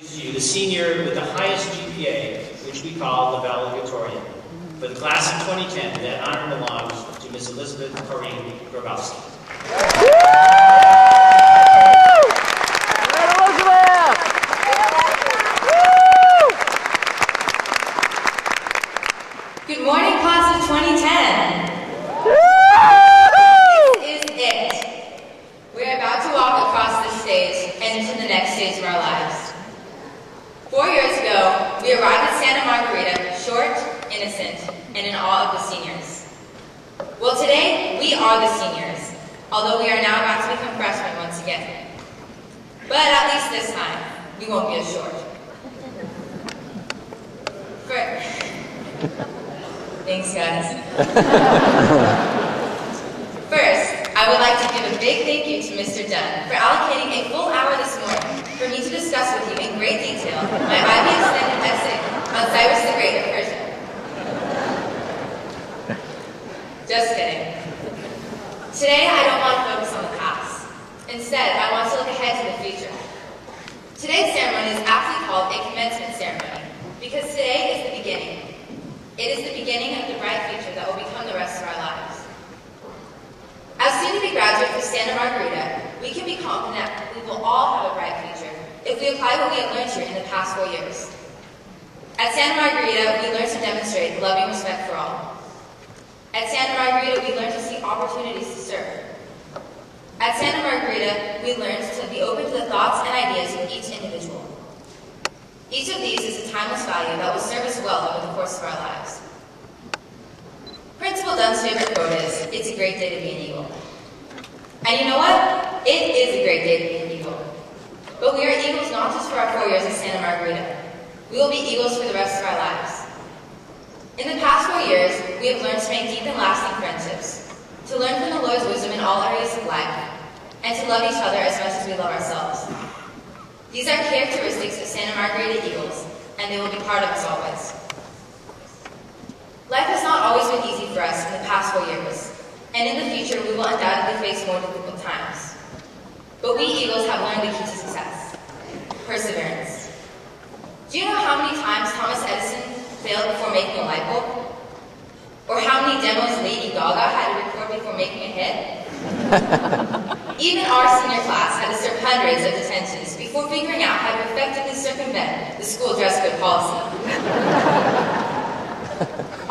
You, the senior with the highest GPA, which we call the Valedictorian. For the class of 2010, that honor belongs to Ms. Elizabeth Corrine Grabowski. Good morning, class of 2010. This is it. We're about to walk across the stage and into the next stage of our lives. 4 years ago, we arrived at Santa Margarita, short, innocent, and in awe of the seniors. Well, today, we are the seniors, although we are now about to become freshmen once again. But at least this time, we won't be as short. Thanks, guys. First, I would like to give a big thank you to Mr. Dunn for allocating a full hour this morning for me to discuss with you in great detail my Ivy Extended essay on Cyrus the Great of Persia. Just kidding. Today, I don't want to focus on the past. Instead, I want to look ahead to the future. Today's ceremony is aptly called a commencement ceremony because today is the beginning. It is the beginning of the bright future that will become the rest of our lives. As soon as we graduate from Santa Margarita, we can be confident that we will all have a bright future if we apply what we have learned here in the past 4 years. At Santa Margarita, we learned to demonstrate loving respect for all. At Santa Margarita, we learned to see opportunities to serve. At Santa Margarita, we learned to be open to the thoughts and ideas of each individual. Each of these is a timeless value that will serve us well over the course of our lives. Principal Dunn's favorite quote is, "It's a great day to be an Eagle." And you know what? It is a great day to be an Eagle. But we are Eagles not just for our 4 years at Santa Margarita. We will be Eagles for the rest of our lives. In the past 4 years, we have learned to make deep and lasting friendships, to learn from the Lord's wisdom in all areas of life, and to love each other as much as we love ourselves. These are characteristics of Santa Margarita Eagles, and they will be part of us always. Life has not always been easy for us in the past 4 years, and in the future we will undoubtedly face more difficult times. But we Eagles have learned the key to success: perseverance. Do you know how many times Thomas Edison failed before making a light bulb? Or how many demos Lady Gaga had to record before making a hit? Even our senior class had to serve hundreds of detentions before figuring out how to effectively circumvent the school dress code policy.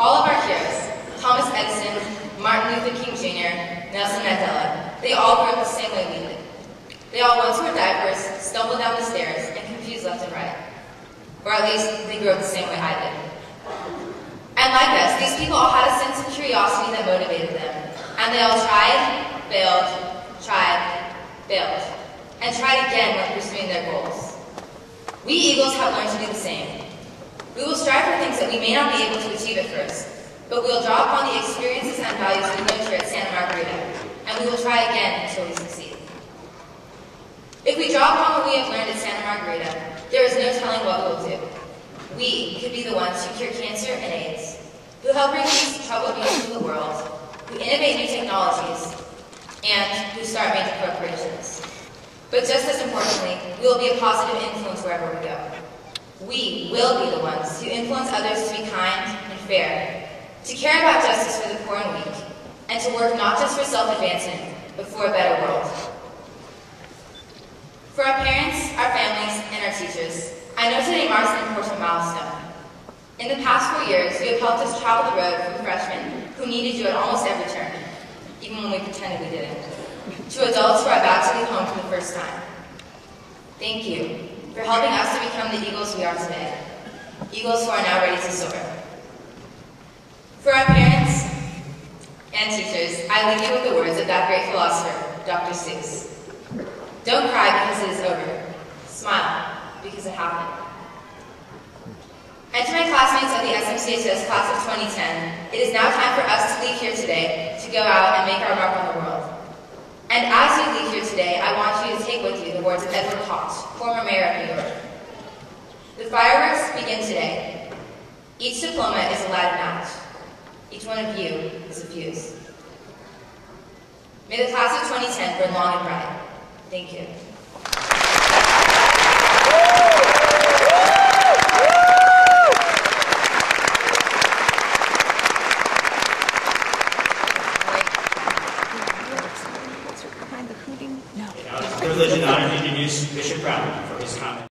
All of our heroes, Thomas Edison, Martin Luther King Jr., Nelson Mandela, they all grew up the same way we did. They all went to wear diapers, stumbled down the stairs, and confused left and right. Or at least, they grew up the same way I did. And like us, these people all had a sense of curiosity that motivated them. And they all tried, failed, and tried again when pursuing their goals. We Eagles have learned to do the same. We will strive for things that we may not be able to achieve at first, but we will draw upon the experiences and values we learned here at Santa Margarita, and we will try again until we succeed. If we draw upon what we have learned at Santa Margarita, there is no telling what we will do. We could be the ones who cure cancer and AIDS, who help bring peace to troubled regions of the world, who innovate new technologies, and who start major corporations. But just as importantly, we will be a positive influence wherever we go. We will be the ones who influence others to be kind and fair, to care about justice for the poor and weak, and to work not just for self-advancement, but for a better world. For our parents, our families, and our teachers, I know today marks an important milestone. In the past 4 years, you have helped us travel the road from freshmen who needed you at almost every turn, even when we pretended we didn't, to adults who are about to leave home for the first time. Thank you for helping us to become the Eagles we are today, Eagles who are now ready to soar. For our parents and teachers, I leave you with the words of that great philosopher, Dr. Seuss. Don't cry because it is over. Smile because it happened. And to my classmates of the SMCHS class of 2010, it is now time for us to leave here today to go out and make our mark on the world. And as you leave here today, I want you to take with you the words of Edward Koch, former mayor of New York. The fireworks begin today. Each diploma is a lighted match. Each one of you is a fuse. May the class of 2010 burn long and bright. Thank you. privilege and honor to introduce Bishop Brown for his comment.